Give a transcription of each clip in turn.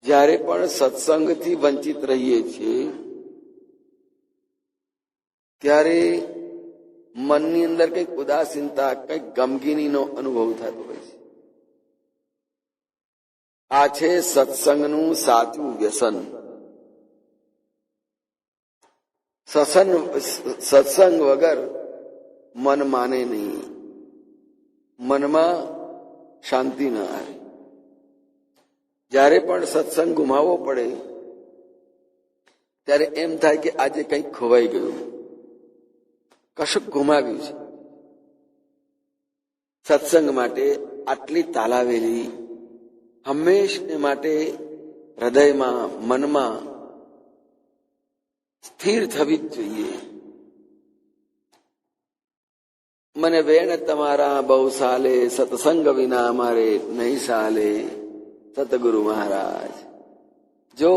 જ્યારે પણ સત્સંગથી વંચિત રહીએ છીએ ત્યારે મનની અંદર કંઈક ઉદાસીનતા, કંઈક ગમગીનીનો અનુભવ થતો હોય છે. આ છે સત્સંગનું સાચું વ્યસન. સત્સંગ વગર મન માને નહીં, મનમાં શાંતિ ન આવે. જ્યારે પણ સત્સંગ ગુમાવવો પડે ત્યારે એમ થાય કે આજે કંઈક ખોવાઈ ગયું, કશુંક ગુમાવ્યું છે. સત્સંગ માટે આટલી તાલાવેલી હંમેશને માટે હૃદયમાં, મનમાં સ્થિર થવી જ જોઈએ. મને વેણ તમારા બહુ સાલે, સત્સંગ વિના અમારે નહીં સાલે. સતગુરુ મહારાજ જો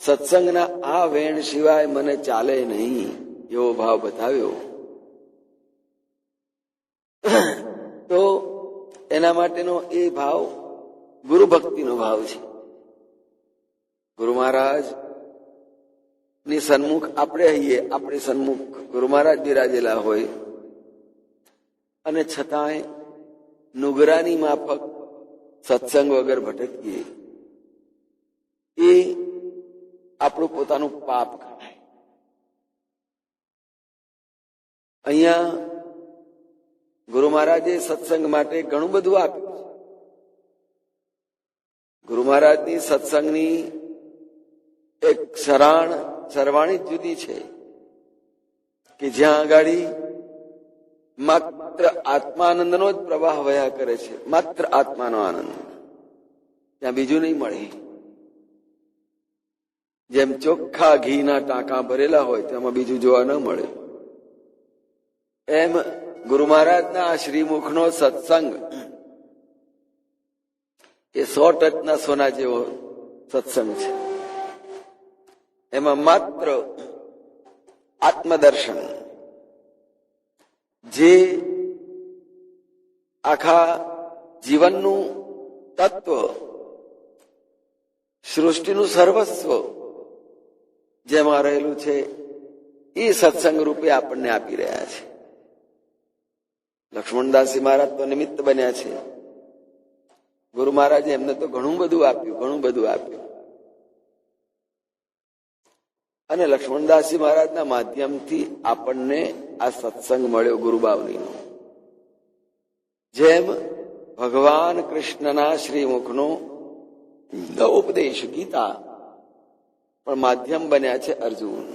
સત્સંગના આ વેણ સિવાય મને ચાલે નહીં એવો ભાવ બતાવ્યો તો એના માટેનો એ ભાવ ગુરુ ભક્તિનો ભાવ છે. ગુરુ મહારાજ ની સન્મુખ આપણે હઈએ, આપણી સન્મુખ ગુરુ મહારાજ બિરાજેલા હોય અને છતાંય નુગરાની માફક સત્સંગ વગર ભટકીએ એ આપણું પોતાનું પાપ ગણાય. અહીંયા ગુરુ મહારાજે સત્સંગ માટે ઘણું બધું આપ્યું છે. ગુરુ મહારાજની સત્સંગની એક સરવાણી જુદી છે કે જ્યાં આગાડી માત્ર આત્માનંદનો જ પ્રવાહ વયા કરે છે, માત્ર આત્માનો આનંદ, ત્યાં બીજું નહીં મળે. જેમ ચોખ્ખા ઘીના ટાંકા ભરેલા હોય તેમાં બીજું જોવા ન મળે, એમ ગુરુ મહારાજના શ્રીમુખનો સત્સંગ એ 100% સોના જેવો સત્સંગ છે. એમાં માત્ર આત્મદર્શન, જે આખા જીવનનું તત્વ, સૃષ્ટિનું સર્વસ્વ જેમાં રહેલું છે એ સત્સંગ રૂપે આપણને આપી રહ્યા છે. લક્ષ્મણદાસજી મહારાજ તો નિમિત્ત બન્યા છે. ગુરુ મહારાજે એમને તો ઘણું બધું આપ્યું. અને લક્ષ્મણદાસજી મહારાજના માધ્યમથી આપણને આ સત્સંગ મળ્યો ગુરુબાવલીનો. જેમ ભગવાન કૃષ્ણના શ્રીમુખનો ઉપદેશ ગીતા પણ માધ્યમ બન્યા છે અર્જુન.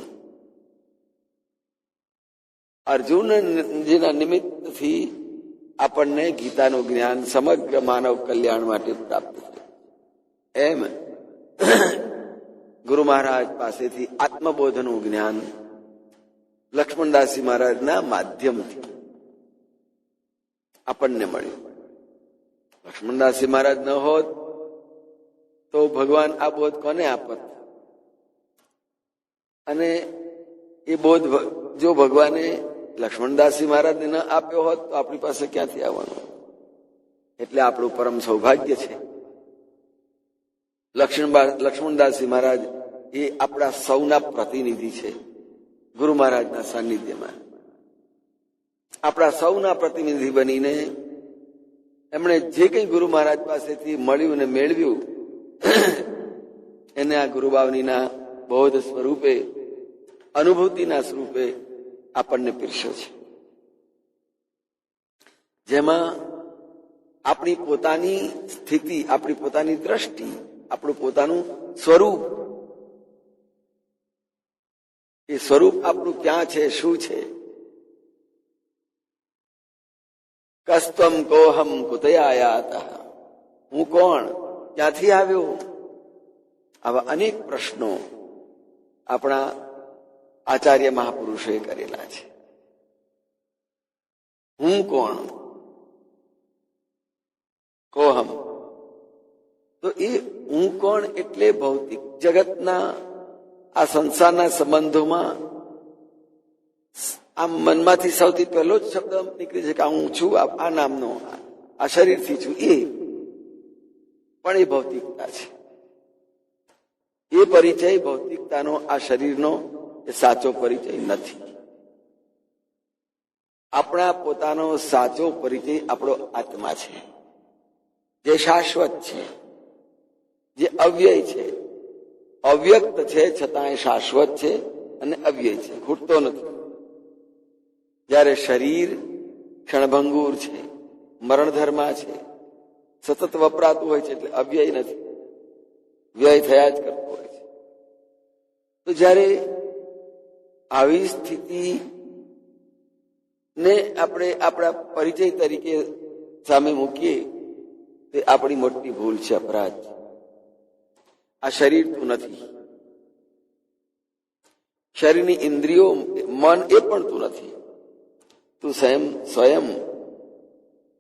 અર્જુનજીના નિમિત્તથી આપણને ગીતાનું જ્ઞાન સમગ્ર માનવ કલ્યાણ માટે પ્રાપ્ત છે. એમ ગુરુ મહારાજ પાસેથી આત્મબોધનું જ્ઞાન લક્ષ્મણદાસજી મહારાજના માધ્યમથી આપણને મળ્યું. લક્ષ્મણદાસજી મહારાજ ન હોત તો ભગવાન આ બોધ કોને આપત? અને એ બોધ જો ભગવાને લક્ષ્મણદાસજી મહારાજને ન આપ્યો હોત તો આપણી પાસે ક્યાંથી આવવાનો? એટલે આપણું પરમ સૌભાગ્ય છે. લક્ષ્મણદાસજી મહારાજ એ આપણા સૌના પ્રતિનિધિ છે. ગુરુ મહારાજના સાનિધ્યમાં આપણા સૌના પ્રતિનિધિ બનીને એમણે જે કંઈ ગુરુ મહારાજ પાસેથી મળ્યું અને મેળવ્યું એને આ ગુરુબાવનીના બોધ સ્વરૂપે, અનુભૂતિના સ્વરૂપે આપણને પીરસ્યો છે. જેમાં આપણી પોતાની સ્થિતિ, આપણી પોતાની દ્રષ્ટિ, આપણું પોતાનું સ્વરૂપ, એ સ્વરૂપ આપણું ક્યાં છે, શું છે? કસ્ત્વમ કોહમ કુતયાયાતઃ, હું કોણ, ક્યાંથી આવ્યો? આવા અનેક પ્રશ્નો આપણા આચાર્ય મહાપુરુષોએ કરેલા છે. હું કોણ, કોહમ, તો એ હું કોણ એટલે ભૌતિક જગતના આ સંસારના સંબંધોમાં આમ મનમાંથી સૌથી પહેલો જ શબ્દ નીકળી છે કે હું છું આ નામનો, આ શરીરથી છું, એ પણ એ ભૌતિકતા છે. પરિચય ભૌતિકતાનો, આ શરીરનો, એ સાચો પરિચય નથી. આપણા પોતાનો સાચો પરિચય આપણો આત્મા છે, જે શાશ્વત છે, જે અવ્યય છે, અવ્યક્ત છે છતાંય શાશ્વત છે અને અવ્યય છે, ખૂટતો નથી. જ્યારે શરીર ક્ષણભંગુર છે, મરણધર્મા છે, સતત વપરાતું હોય છે, એટલે અવ્યય નથી, વ્યય થયા જ કરતો હોય છે. તો જ્યારે આવી સ્થિતિ ને આપણે આપણા પરિચય તરીકે સામે મૂકીએ, તે આપણી મોટી ભૂલ છે, અપરાધ. આ શરીર તું નથી, શરીરની ઇન્દ્રિયો, મન એ પણ તું નથી. તું સ્વયં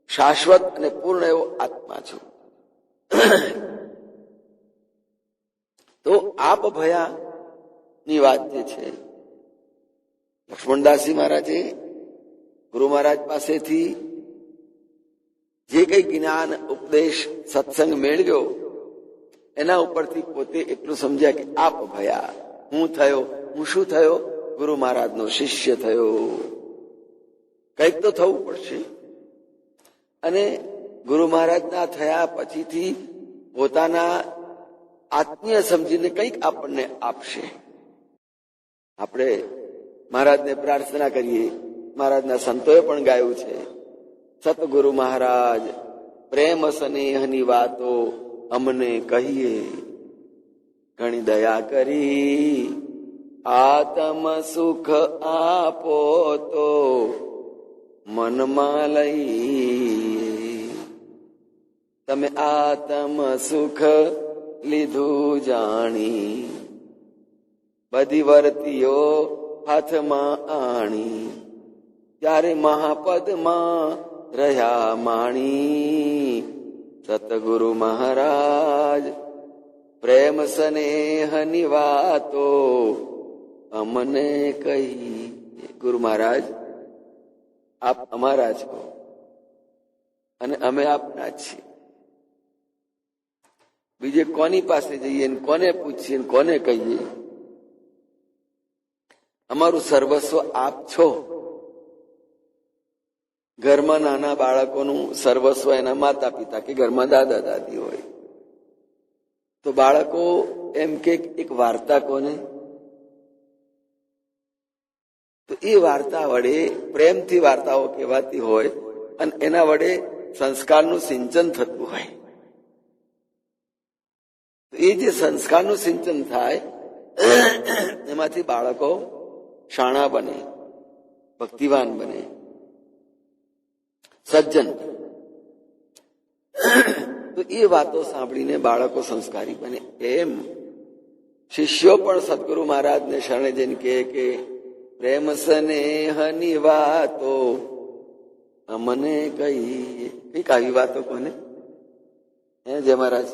શાશ્વત અને પૂર્ણ એવો આત્મા છું. તો આપ ભયાની વાત જે છે, લક્ષ્મણદાસજી મહારાજે ગુરુ મહારાજ પાસેથી જે કઈ જ્ઞાન, ઉપદેશ, સત્સંગ મેળવ્યો, એના ઉપરથી પોતે એટલું સમજ્યા કે આપ ભયા, હું થયો, હું શું થયો? ગુરુ મહારાજનો શિષ્ય થયો. કંઈક તો થવું પડશે. અને ગુરુ મહારાજના થયા પછીથી પોતાના આત્મીય સમજીને કંઈક આપણને આપશે. આપણે મહારાજને પ્રાર્થના કરીએ, મહારાજના સંતોએ પણ ગાયું છે, સતગુરુ મહારાજ પ્રેમ સ્નેહની વાતો અમને કહીએ, ઘણી દયા કરી આત્મ સુખ આપો તો મનમાં લઈએ. તમે આત્મ સુખ લીધું જાણી, બધી વર્તીઓ હાથમાં આણી, ત્યારે મહાપદમાં રહ્યા માણી. સતગુરુ મહારાજ પ્રેમ સ્નેહની વાતો અમને કહી. ગુરુ મહારાજ આપ અમારા છો અને અમે આપના જ છીએ. બીજે કોની પાસે જઈએ ને કોને પૂછીએ ને કોને કહીએ? અમારું સર્વસ્વ આપ છો. ઘરમાં નાના બાળકોનું સર્વસ્વ એના માતા પિતા કે ઘરમાં દાદા દાદી હોય, તો બાળકો એમ કે એક વાર્તા કોને, તો એ વાર્તા વડે પ્રેમથી વાર્તાઓ કહેવાતી હોય અને એના વડે સંસ્કારનું સિંચન થતું હોય. એ જે સંસ્કારનું સિંચન થાય એમાંથી બાળકો શાણા બને, ભક્તિવાન બને, સજ્જન. તો એ વાતો સાંભળીને બાળકો સંસ્કારી બને. એમ શિષ્યો પણ સદગુરુ મહારાજને શરણે જઈને કહે કે પ્રેમ સ્નેહની વાતો અમને કહીએ. કઈક આવી વાતો કોને? હે જય મહારાજ,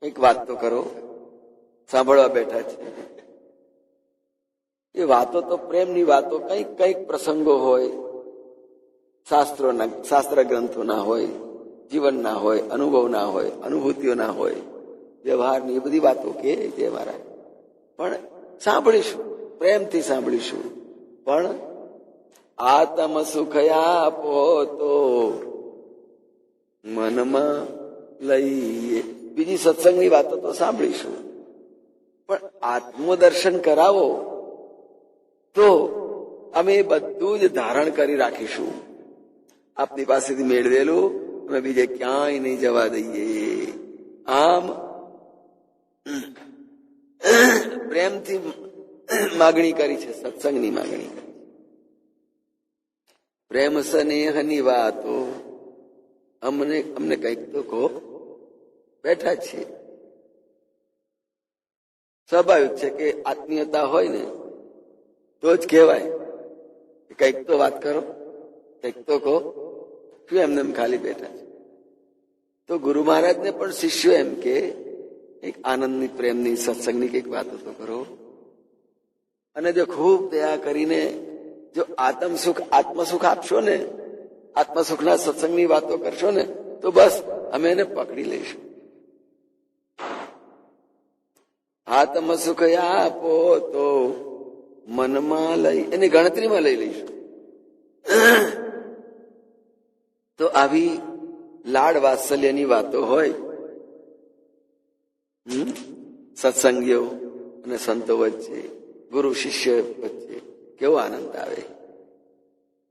કઈક વાત તો કરો, સાંભળવા બેઠા છે. એ વાતો તો પ્રેમની વાતો, કઈક કઈક પ્રસંગો હોય, શાસ્ત્ર ગ્રંથોના હોય, જીવનના હોય, અનુભવના હોય, અનુભૂતિઓના હોય, વ્યવહારની એ બધી વાતો કે જય મહારાજ. પણ સાંભળીશું, પ્રેમથી સાંભળીશું. પણ આત્મ સુખ આપો તો મનમાં લઈએ. બીજી સત્સંગની વાતો તો સાંભળીશું, પણ આત્મદર્શન કરાવો તો અમે બધું જ ધારણ કરી રાખીશું. આપની પાસેથી મેળવેલું અમે બીજે ક્યાંય નહીં જવા દઈએ. આમ પ્રેમથી માગણી કરી છે, સત્સંગની માગણી કરી. પ્રેમ સ્નેહની વાતો અમને કંઈક તો કહો. બેઠા છીએ, સ્વાભાવિક છે કે આત્મીયતા હોય ને તો જ કહેવાય કંઈક તો વાત કરો, કંઈક તો કહો. શું એમને ખાલી બેઠા છે? તો ગુરુ મહારાજને પણ શિષ્યો એમ કે એક આનંદની, પ્રેમની, સત્સંગની કંઈક વાતો તો કરો. અને જો ખૂબ દયા કરીને જો આત્મસુખ આપશો ને, આત્મસુખના સત્સંગની વાતો કરશો ને, તો બસ અમે એને પકડી લઈશું. આત્મ સુખ આપો તો મનમાં લઈ એની ગણતરીમાં લઈ લઈશું. તો આવી લાડ વાત્સલ્યની વાતો હોય સત્સંગીઓ અને સંતો વચ્ચે, ગુરુ શિષ્ય વચ્ચે કેવો આનંદ આવે.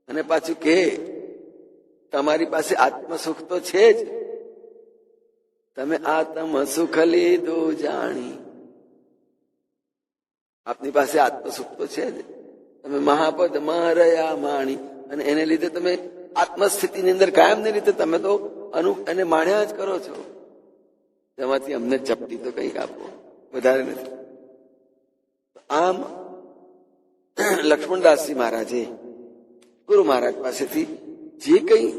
અને પાછું કે તમારી પાસે આત્મસુખ તો છે જ, તમે આત્મ સુખ લીધું જાણી. આપની પાસે આત્મસુખ તો છે જ, તમે મહાપદ માં રહ્યા માણી, અને એને લીધે તમે આત્મસ્થિતિની અંદર કાયમને રીતે તમે તો એને માણ્યા જ કરો છો. તેમાંથી અમને ચપટી તો કંઈક આપો, વધારે નથી. આમ લક્ષ્મણદાસજી મહારાજે ગુરુ મહારાજ પાસેથી જે કંઈ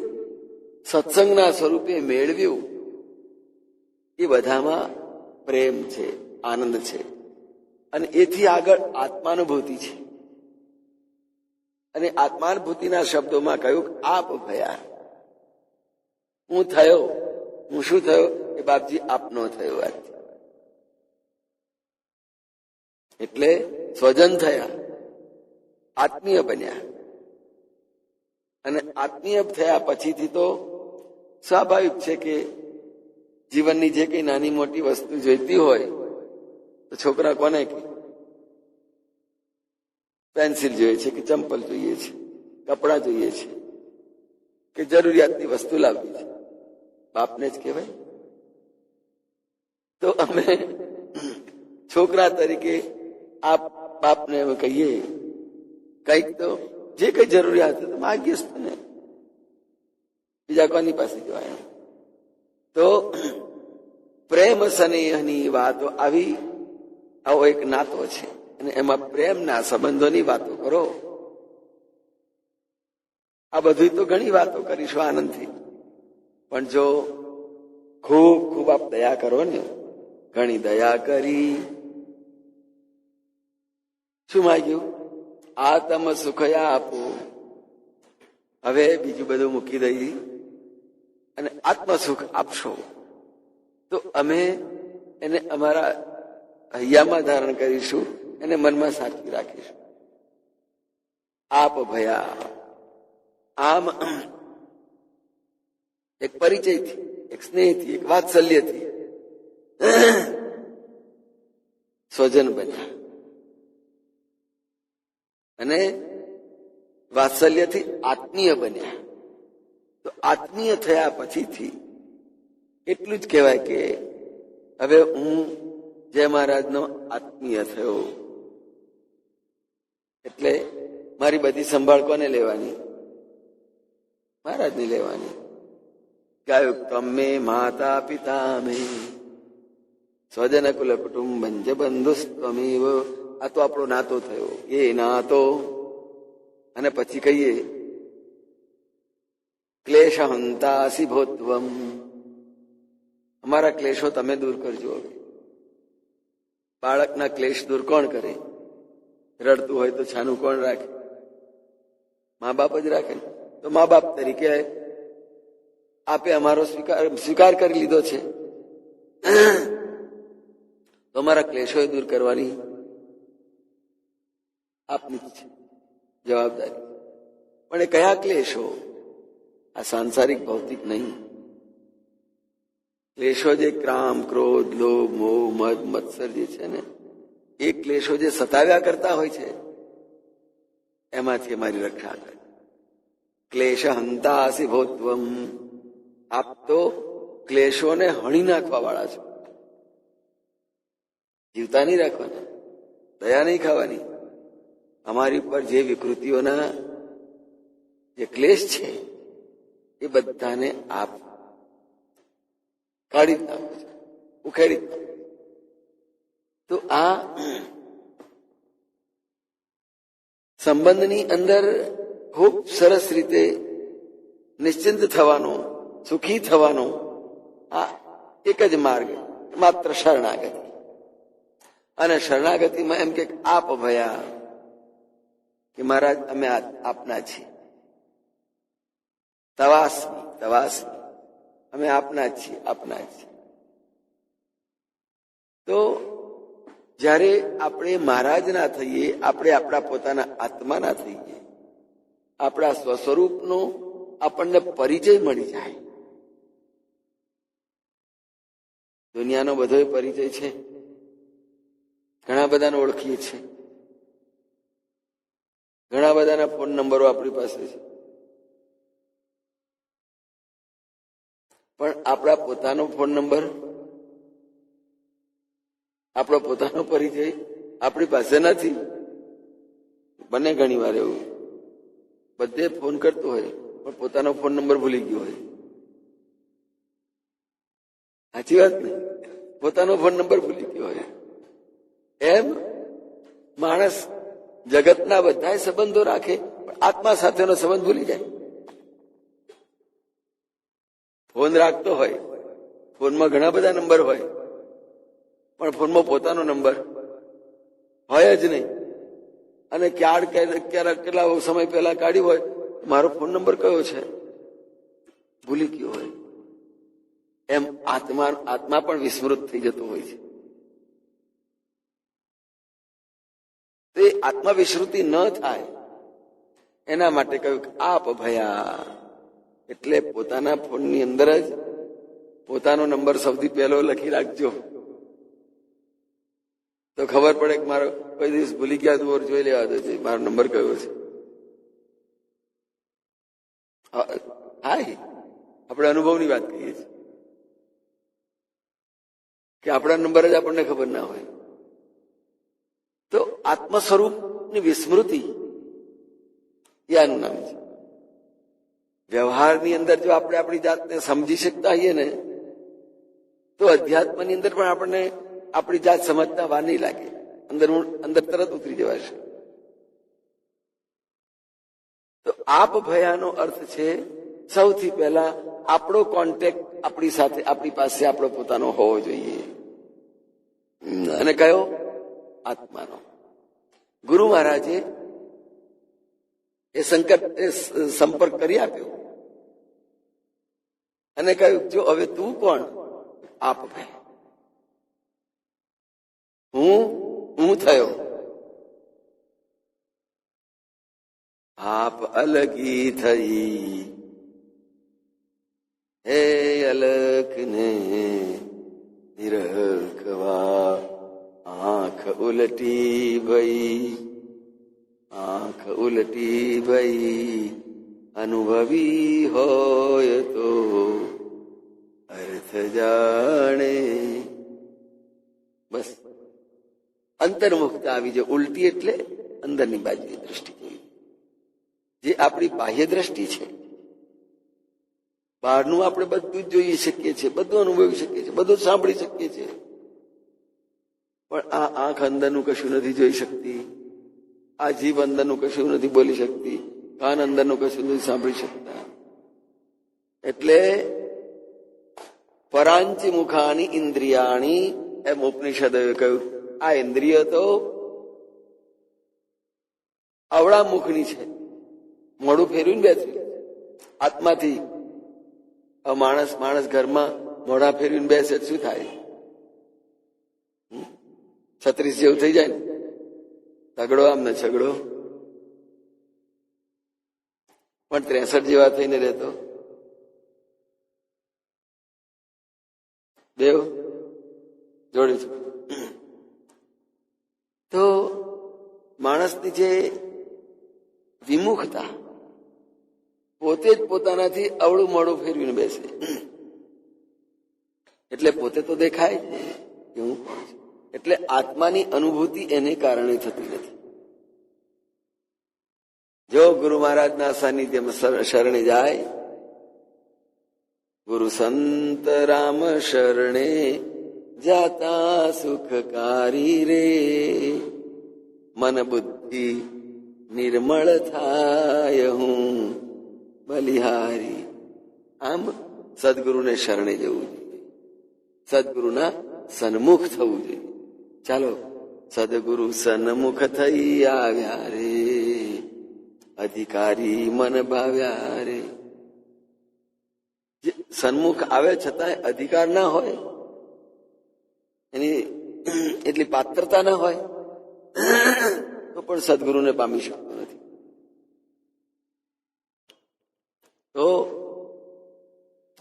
સત્સંગના સ્વરૂપે મેળવ્યું એ બધામાં પ્રેમ છે, આનંદ છે, અને એથી આગળ આત્માનુભૂતિ છે. અને આત્માનુભૂતિના શબ્દોમાં કહ્યું આપ ભયા. હું થયો, હું શું થયો એ બાપજી આપનો થયો. એટલે સ્વજન થયા, આત્મીય બન્યા. અને આત્મીય થયા પછીથી તો સ્વાભાવિક છે કે જીવનની જે કઈ નાની મોટી વસ્તુ જોઈતી હોય તો છોકરા કોને કે પેન્સિલ જોઈએ છે, કે ચંપલ જોઈએ છે, કપડાં જોઈએ છે, કે જરૂરિયાતની વસ્તુ લાવવી છે, બાપને જ કહેવાય. તો અમે છોકરા તરીકે આપ બાપને અમે કહીએ કઈક તો જે કઈ જરૂરિયાત હોય તો માગીએ જ ને, બીજા કોની પાસે જવાય. તો પ્રેમ સ્નેહની વાતો આવી, આવો એક નાતો છે, અને એમાં પ્રેમના સંબંધોની વાતો કરો. આ બધું તો ઘણી વાતો કરીશું આનંદથી, પણ જો ખૂબ ખૂબ આપ દયા કરો ને, ઘણી દયા કરી. શું માંગ્યું? આત્મ સુખ આપો. હવે બીજું બધું મૂકી દઈ અને આત્મ સુખ આપશો તો અમે એને અમારા હૈયામાં ધારણ કરીશું, એને મનમાં સાચવી રાખીશું. આપ ભયા. આમ એક પરિચયથી, એક સ્નેહથી, એક વાત્સલ્યથી સ્વજન બન્યા, અને વાત્સલ્યથી આત્મીય બન્યા. તો આત્મીય થયા પછીથી એટલું જ કહેવાય કે હવે હું જય મહારાજનો આત્મીય થયો. એટલે મારી બધી સંભાળ કોને લેવાની? મહારાજની લેવાની. ગાયું તમે માતા પિતા મે સ્વજન કુલ કુટુંબં જ બંધુસ્ત્વમેવ. આ તો આપણો નાતો થયો, એ નાતો. અને પછી કહીએ ક્લેશ હંતાસી ભોત્વમ. અમારા ક્લેશો તમે દૂર કરજો. હવે બાળકના ક્લેશ દૂર કોણ કરે? રડતું હોય તો છાનું કોણ રાખે? મા બાપ જ રાખે. તો મા બાપ તરીકે આપે અમારો સ્વીકાર કરી લીધો છે, તો અમારા ક્લેશો દૂર કરવાની આપની છે જવાબદારી. પણ એ કયા ક્લેશો? આ સાંસારિક ભૌતિક નહીં. ક્લેશો જે ક્રામ, ક્રોધ, લોભ, મોહ, મદ, મત્સર જે છે ને, એ ક્લેશો જે સતાવ્યા કરતા હોય છે, એમાંથી અમારી રક્ષા કરે. ક્લેશ હંતાસી ભોત્વમ. આપ તો ક્લેશોને હણી નાખવા વાળા છો. જીવતા નહીં રાખવાના, દયા નહીં ખાવાની. અમારી ઉપર જે વિકૃતિઓના જે ક્લેશ છે એ બધાને આપ કાઢી જ નાખો છો, ઉખેડી જ નાખો. તો આ સંબંધની અંદર ખૂબ સરસ રીતે નિશ્ચિંત થવાનો, સુખી થવાનો આ એક જ માર્ગ, માત્ર શરણાગતિ. અને શરણાગતિમાં એમ કે આપ ભયા, કે મહારાજ અમે આપના છીએ. તવાસ્મી, તવાસ્મી, અમે આપના જ છીએ, આપના જ છીએ. તો જ્યારે આપણે મહારાજ ના થઈએ, આપણે આપણા પોતાના આત્મા ના થઈએ, આપણા સ્વસ્વરૂપનો આપણને પરિચય મળી જાય. દુનિયાનો બધો પરિચય છે, ઘણા બધાને ઓળખીએ છીએ, ઘણા બધાના ફોન નંબરો આપણી પાસે છે, પણ આપણા પોતાનો ફોન નંબર, આપણો પોતાનો પરિચય આપણી પાસે નથી. બને ઘણી વાર એવું, બધે ફોન કરતો હોય પણ પોતાનો ફોન નંબર ભૂલી ગયો હોય. સાચી વાત ને? પોતાનો ફોન નંબર ભૂલી ગયો હોય. એમ માણસ જગતના બધા સંબંધો રાખે પણ આત્મા સાથેનો સંબંધ ભૂલી જાય. ફોન રાખતો હોય, ફોનમાં ઘણા બધા નંબર હોય, પણ ફોનમાં પોતાનો નંબર હોય જ નહીં. અને ક્યારેક કેટલા સમય પહેલા કાઢ્યું હોય, મારો ફોન નંબર કયો છે ભૂલી ગયો હોય. એમ આત્મા પણ વિસ્મૃત થઈ જતો હોય છે. તે આત્મા વિસ્મૃતિ ન થાય એના માટે કહ્યું કે આપ ભયા, એટલે પોતાના ફોનની અંદર જ પોતાનો નંબર સૌથી પહેલો લખી રાખજો, તો ખબર પડે કે મારો કોઈ દિવસ ભૂલી ગયા તો જોઈ લેવા દો મારો નંબર કયો છે. હા, આપણે અનુભવની વાત કહીએ છીએ કે આપણા નંબર જ આપણને ખબર ના હોય. તો આત્મ સ્વરૂપની વિસ્મૃતિ એ આનું નામ છે. વ્યવહારની અંદર જો આપણે આપણી જાતને સમજી શકતા હોઈએ ને, તો અધ્યાત્મની અંદર પણ આપણને આપણી જાત સમજતા વાર નહીં લાગે, અંદર તરત ઉતરી જવાશે. તો આપ ભયાનો અર્થ છે સૌથી પહેલા આપણો કોન્ટેક્ટ આપણી સાથે, આપણી પાસે આપણો પોતાનો હોવો જોઈએ. અને કયો? આત્માનો. ગુરુ મહારાજે એ સંપર્ક કરી આપ્યો અને કહ્યું, જો હવે તું કોણ? આપ ભાઈ. હું થયો. આપ અલગી થઈ, હે અલખ ને નિરખવા, આંખ ઉલટી ભઈ, આંખ ઉલટી ભઈ, અનુભવી હોય તો અર્થ જાણે. બસ અંતર્મુખતા આવી જાય. ઉલટી એટલે અંદરની બાજુની દ્રષ્ટિ જોઈ, જે આપણી બાહ્ય દ્રષ્ટિ છે. બહારનું આપણે બધું જ જોઈ શકીએ છીએ, બધું અનુભવી શકીએ છીએ, બધું સાંભળી શકીએ છીએ, પણ આ આંખ અંદરનું કશું નથી જોઈ શકતી, આ જીભ અંદરનું કશું નથી બોલી શકતી, કાન અંદરનું કશું નથી સાંભળી શકતા. એટલે પરાંચી મુખાની ઇન્દ્રિયાણી એમ ઉપનિષદે કહ્યું. આ ઇન્દ્રિય તો અવળા મુખની છે, મોઢું ફેરવીને બેસી. આત્માથી માણસ ઘરમાં મોઢા ફેરવીને બેસે શું થાય? 36 જેવું થઈ જાય ને, તગડો આમ ને છગડો. પણ 63 જેવા થઈને રહેતો દેવ જોડે છે. તો માણસની જે વિમુખતા, પોતે જ પોતાનાથી અવળું મોડું ફેરવીને બેસે, એટલે પોતે તો દેખાય જ નહીં કે હું કોણ છું. એટલે આત્માની અનુભૂતિ એને કારણે થતી નથી. જો ગુરુ મહારાજના સાનિધ્યમાં શરણે જાય, ગુરુ સંત રામ શરણે જાતા સુખકારી રે, મન બુદ્ધિ નિર્મળ થાય હું બલિહારી. આમ સદગુરુને શરણે જવું જોઈએ, સદગુરુના સન્મુખ થવું જોઈએ. ચાલો, સદગુરુ સન્મુખ થઈ આવ્યા રે, અધિકારી મન ભાવ્યા રે. સન્મુખ આવે છતાં અધિકાર ના હોય, એટલી પાત્રતા ન હોય તો પણ સદગુરુને પામી શકતો નથી. તો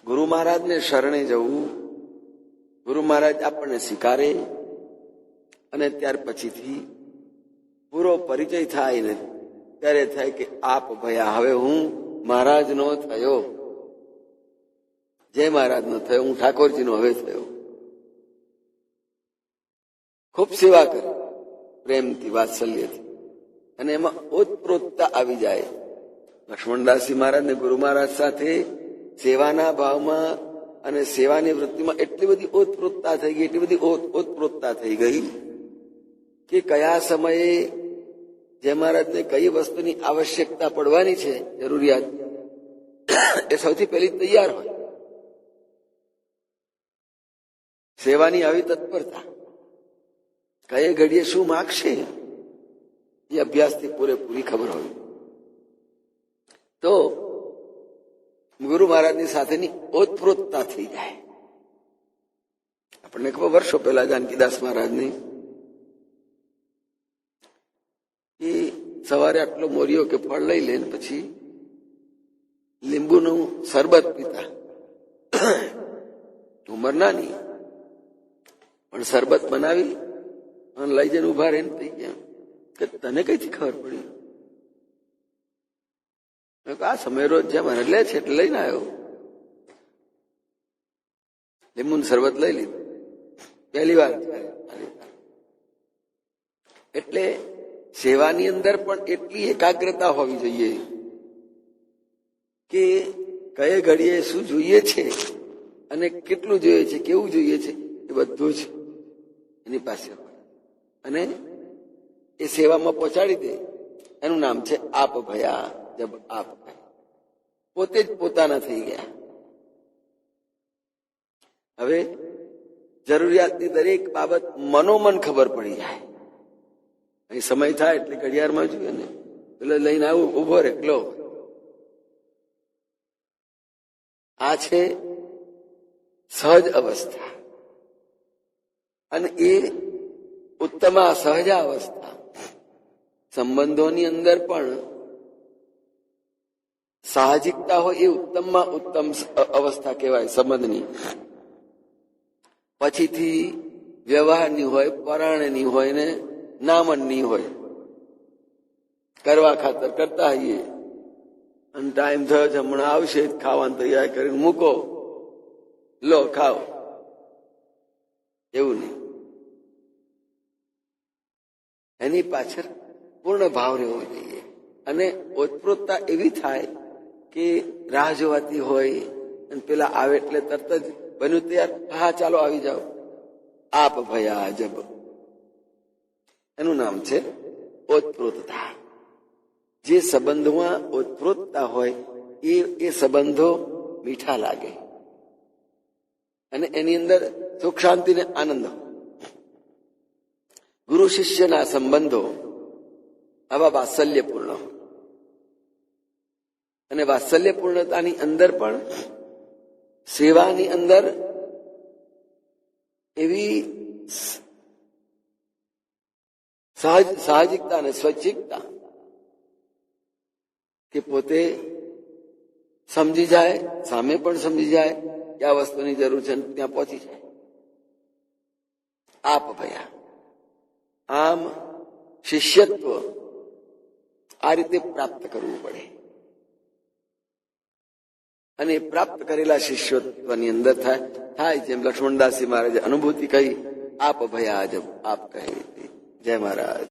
ગુરુ મહારાજને શરણે જવું, ગુરુ મહારાજ આપણને સ્વીકારે અને ત્યાર પછીથી પૂરો પરિચય થાય ને ત્યારે થાય કે આપ ભયા, હવે હું મહારાજનો થયો, જય મહારાજનો થયો, હું ઠાકોરજીનો હવે થયો. ખૂબ સેવા કરે પ્રેમથી, વાત્સલ્યથી, અને એમાં ઓતપ્રોતતા આવી જાય. લક્ષ્મણદાસજી મહારાજને ગુરુ મહારાજ સાથે સેવાના ભાવમાં અને સેવાની વૃત્તિમાં એટલી બધી ઓતપ્રોતતા થઈ ગઈ, એટલી બધી ઓતપ્રોતતા થઈ ગઈ કે કયા સમયે જય મહારાજને કઈ વસ્તુની આવશ્યકતા પડવાની છે, જરૂરિયાત, એ સૌથી પહેલી તૈયાર હોય. સેવાની આવી તત્પરતા, કઈ ઘડીએ શું માગશે એ અભ્યાસથી પૂરેપૂરી ખબર હોય. તો ગુરુ મહારાજની સાથેની ઓતપ્રોતતા થઈ જાય. આપણને ખબર વર્ષો પહેલા જાનકીદાસ મહારાજની એ સવારે આટલો મોરિયો કે ફળ લઈ લે પછી લીંબુનું શરબત પીતા. ઉંમર નાની પણ શરબત બનાવી અને લઈ જઈને ઉભા રહીને થઈ ગયા કે તને કઈથી ખબર પડી? આ સમય રોજ જેમ લે છે એટલે લઈને આવ્યો. લીંબુનું શરબત લઈ લીધું પહેલી વાર. એટલે સેવાની અંદર પણ એટલી એકાગ્રતા હોવી જોઈએ કે કયે ઘડીએ શું જોઈએ છે અને કેટલું જોઈએ છે, કેવું જોઈએ છે, એ બધું જ એની પાસે હોય અને એ સેવામાં પહોંચાડી દે. એનું નામ છે આપ ભયા. જબ આપ પોતે જ પોતાના થઈ ગયા. હવે જરૂરિયાતની દરેક બાબત મનોમન ખબર પડી જાય. અહીં સમય થાય એટલે ઘડિયાળમાં જોઈએ ને એટલે લઈને આવું, ઉભો રે એકલો. આ છે સહજ અવસ્થા અને એ ઉત્તમા સહજા અવસ્થા. સંબંધોની અંદર પણ સાહજિકતા હોય એ ઉત્તમમાં ઉત્તમ અવસ્થા કહેવાય સંબંધની. પછીથી વ્યવહારની હોય, પરાણની હોય ને નામનની હોય. કરવા ખાતર કરતા હોઈએ અને ટાઈમ થયો છે, હમણાં આવશે, ખાવાનું તૈયાર કરીને મૂકો, લો ખાઓ, એવું નહીં. એની પાછળ પૂર્ણ ભાવ રહેવો જોઈએ અને ઓતપ્રોતતા એવી થાય કે રાહ જોવાતી હોય અને પેલા આવે એટલે તરત જ બન્યું તૈયાર, હા ચાલો આવી જાઓ. આપ ભયા જબ, એનું નામ છે ઓતપ્રોતતા. જે સંબંધોમાં ઓતપ્રોતતા હોય એ સંબંધો મીઠા લાગે અને એની અંદર સુખ શાંતિ ને આનંદ હોય. ગુરુ શિષ્યના સંબંધો આવા વાત્સલ્યપૂર્ણ હોય અને વાત્સલ્યપૂર્ણતાની અંદર પણ સેવાની અંદર એવી સાહજિકતા અને સ્વૈચ્છિકતા કે પોતે સમજી જાય, સામે પણ સમજી જાય કે આ વસ્તુની જરૂર છે, ત્યાં પહોંચી જાય. આપ ભયા. આમ શિષ્યત્વ આ રીતે પ્રાપ્ત કરવું પડે અને પ્રાપ્ત કરેલા શિષ્યત્વની અંદર થાય જેમ લક્ષ્મણદાસજી મહારાજે અનુભૂતિ કહી, આપ ભયા જબ આપ કહે. જય મહારાજ.